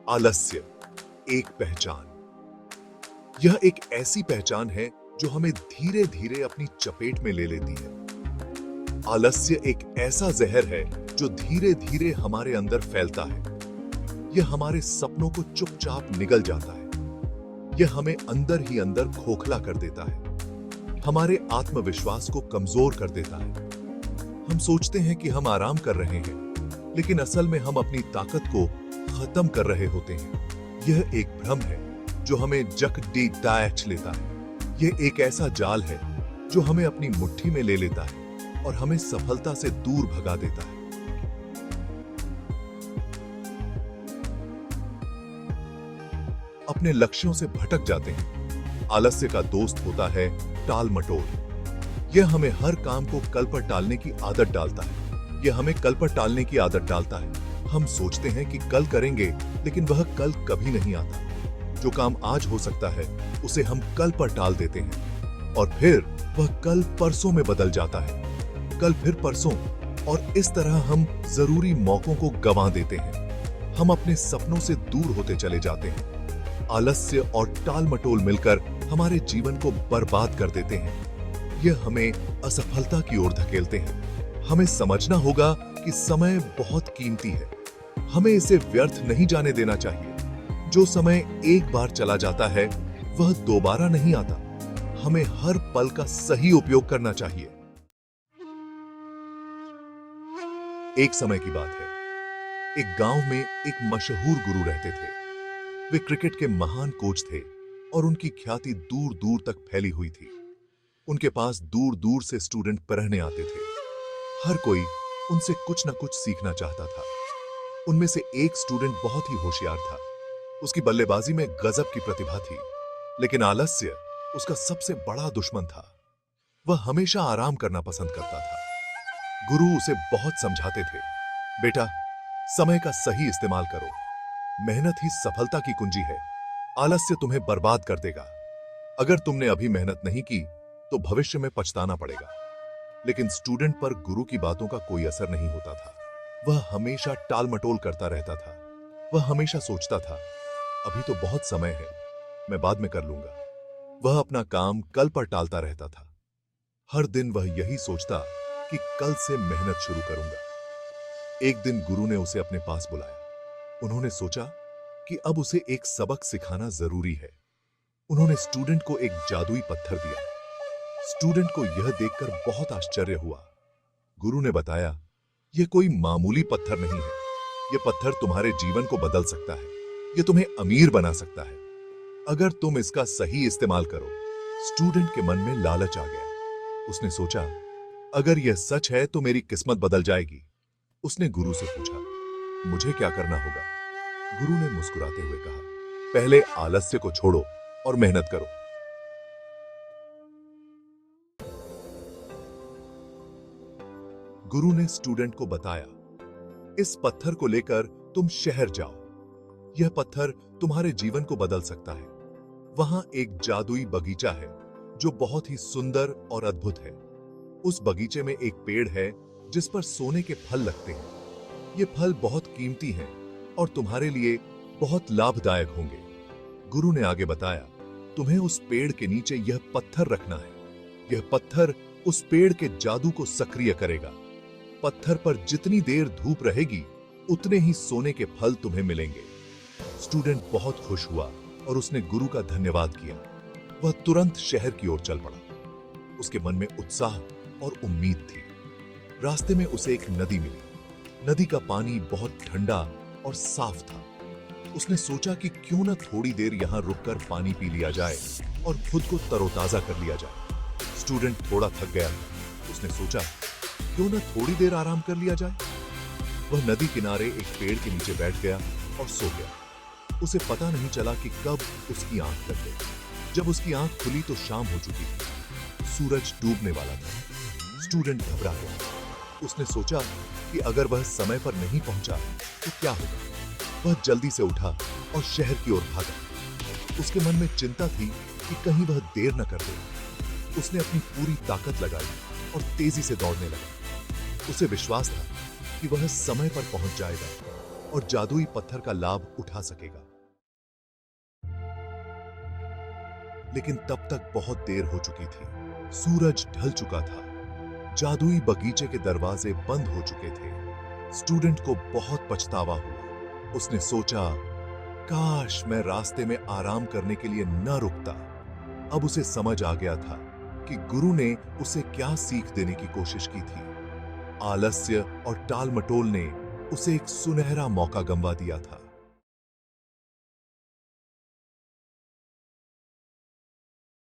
आलस्य, एक पहचान। यह एक ऐसी पहचान है जो हमें धीरे धीरे अपनी चपेट में ले लेती है। आलस्य एक ऐसा जहर है जो धीरे धीरे हमारे अंदर फैलता है। यह हमारे सपनों को चुपचाप निगल जाता है। यह हमें अंदर ही अंदर खोखला कर देता है, हमारे आत्मविश्वास को कमजोर कर देता है। हम सोचते हैं कि हम आराम कर रहे हैं, लेकिन असल में हम अपनी ताकत को खत्म कर रहे होते हैं। यह एक भ्रम है जो हमें जक डी डायच लेता है। यह एक ऐसा जाल है जो हमें अपनी मुट्ठी में ले लेता है और हमें सफलता से दूर भगा देता है। अपने लक्ष्यों से भटक जाते हैं। आलस्य का दोस्त होता है टाल मटोल। यह हमें हर काम को कल पर टालने की आदत डालता है। यह हमें कल पर टालने की आदत डालता है। हम सोचते हैं कि कल करेंगे, लेकिन वह कल कभी नहीं आता। जो काम आज हो सकता है उसे हम कल पर टाल देते हैं और फिर वह कल परसों में बदल जाता है, कल फिर परसों, और इस तरह हम जरूरी मौकों को गंवा देते हैं। हम अपने सपनों से दूर होते चले जाते हैं। आलस्य और टाल मटोल मिलकर हमारे जीवन को बर्बाद कर देते हैं। यह हमें असफलता की ओर धकेलते हैं। हमें समझना होगा कि समय बहुत कीमती है। हमें इसे व्यर्थ नहीं जाने देना चाहिए। जो समय एक बार चला जाता है वह दोबारा नहीं आता। हमें हर पल का सही उपयोग करना चाहिए। एक समय की बात है, एक गांव में एक मशहूर गुरु रहते थे। वे क्रिकेट के महान कोच थे और उनकी ख्याति दूर दूर तक फैली हुई थी। उनके पास दूर दूर से स्टूडेंट पढ़ने आते थे। हर कोई उनसे कुछ न कुछ सीखना चाहता था। उनमें से एक स्टूडेंट बहुत ही होशियार था। उसकी बल्लेबाजी में गजब की प्रतिभा थी, लेकिन आलस्य उसका सबसे बड़ा दुश्मन था। वह हमेशा आराम करना पसंद करता था। गुरु उसे बहुत समझाते थे, बेटा, समय का सही इस्तेमाल करो। मेहनत ही सफलता की कुंजी है। आलस्य तुम्हें बर्बाद कर देगा। अगर तुमने अभी मेहनत नहीं की तो भविष्य में पछताना पड़ेगा। लेकिन स्टूडेंट पर गुरु की बातों का कोई असर नहीं होता था। वह हमेशा टाल मटोल करता रहता था। वह हमेशा सोचता था, अभी तो बहुत समय है, मैं बाद में कर लूंगा। वह अपना काम कल पर टालता रहता था। हर दिन वह यही सोचता कि कल से मेहनत शुरू करूंगा। एक दिन गुरु ने उसे अपने पास बुलाया। उन्होंने सोचा कि अब उसे एक सबक सिखाना जरूरी है। उन्होंने स्टूडेंट को एक जादुई पत्थर दिया। स्टूडेंट को यह देखकर बहुत आश्चर्य हुआ। गुरु ने बताया, यह कोई मामूली पत्थर नहीं है। यह पत्थर तुम्हारे जीवन को बदल सकता है। यह तुम्हें अमीर बना सकता है, अगर तुम इसका सही इस्तेमाल करो। स्टूडेंट के मन में लालच आ गया। उसने सोचा, अगर यह सच है तो मेरी किस्मत बदल जाएगी। उसने गुरु से पूछा, मुझे क्या करना होगा? गुरु ने मुस्कुराते हुए कहा, पहले आलस्य को छोड़ो और मेहनत करो। गुरु ने स्टूडेंट को बताया, इस पत्थर को लेकर तुम शहर जाओ। यह पत्थर तुम्हारे जीवन को बदल सकता है। वहां एक जादुई बगीचा है जो बहुत ही सुंदर और अद्भुत है। उस बगीचे में एक पेड़ है जिस पर सोने के फल लगते हैं। ये फल बहुत कीमती हैं और तुम्हारे लिए बहुत लाभदायक होंगे। गुरु ने आगे बताया, तुम्हें उस पेड़ के नीचे यह पत्थर रखना है। यह पत्थर उस पेड़ के जादू को सक्रिय करेगा। पत्थर पर जितनी देर धूप रहेगी उतने ही सोने के फल तुम्हें मिलेंगे। स्टूडेंट बहुत खुश हुआ और उसने गुरु का धन्यवाद किया। वह तुरंत शहर की ओर चल पड़ा। उसके मन में उत्साह और उम्मीद थी। रास्ते में उसे एक नदी मिली। नदी का पानी बहुत ठंडा और साफ था। उसने सोचा कि क्यों न थोड़ी देर यहां रुककर पानी पी लिया जाए और खुद को तरोताजा कर लिया जाए। स्टूडेंट थोड़ा थक गया था। उसने सोचा, क्यों न थोड़ी देर आराम कर लिया जाए। वह नदी किनारे एक पेड़ के नीचे बैठ गया और सो गया। उसे पता नहीं चला कि कब उसकी आंख लग गई। जब उसकी आंख खुली तो शाम हो चुकी थी। सूरज डूबने वाला था। स्टूडेंट घबरा गया। उसने सोचा कि अगर वह समय पर नहीं पहुंचा तो क्या होगा। वह जल्दी से उठा और शहर की ओर भागा। उसके मन में चिंता थी कि कहीं वह देर न कर दे। उसने अपनी पूरी ताकत लगाई और तेजी से दौड़ने लगा। उसे विश्वास था कि वह समय पर पहुंच जाएगा। और जादुई पत्थर का लाभ उठा सकेगा। लेकिन तब तक बहुत देर हो चुकी थी। सूरज ढल चुका था। जादुई बगीचे के दरवाजे बंद हो चुके थे। स्टूडेंट को बहुत पछतावा हुआ। उसने सोचा, काश मैं रास्ते में आराम करने के लिए न रुकता। अब उसे समझ आ गया था कि गुरु ने उसे क्या सीख देने की कोशिश की थी। आलस्य और टाल मटोल ने उसे एक सुनहरा मौका गंवा दिया था।